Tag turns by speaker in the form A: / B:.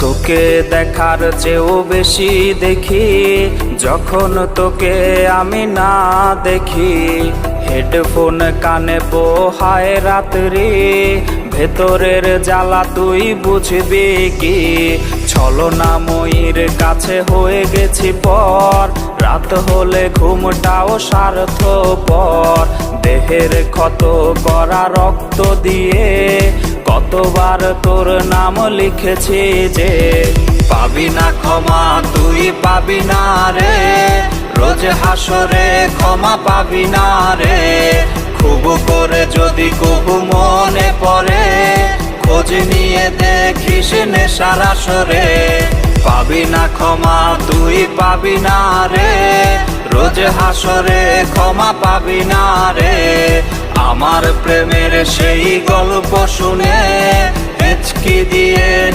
A: তোকে দেখার চেয়েও বেশি দেখি যখন তোকে আমি না দেখি। হেডফোন কানে পোহায় রাত্রি, ভেতরের জ্বালা তুই বুঝবি কি। ছলনাময়ীর কাছে হয়ে গেছি পর, রাত হলে ঘুমটাও স্বার্থপর। দেহের ক্ষত করা রক্ত দিয়ে কতবার তোর নাম লিখেছি যে, পাবি না ক্ষমা তুই পাবি না রে, রোজ হাসরে ক্ষমা পাবি না রে। খুব করে যদি কবু মনে পড়ে, খোঁজ নিয়ে দেখিস নেশার আসরে। পাবি না ক্ষমা তুই পাবি না রে, রোজ হাসরে ক্ষমা পাবি না রে। আমার প্রেমের সেই গল্প শুনে হেঁচকি দিয়ে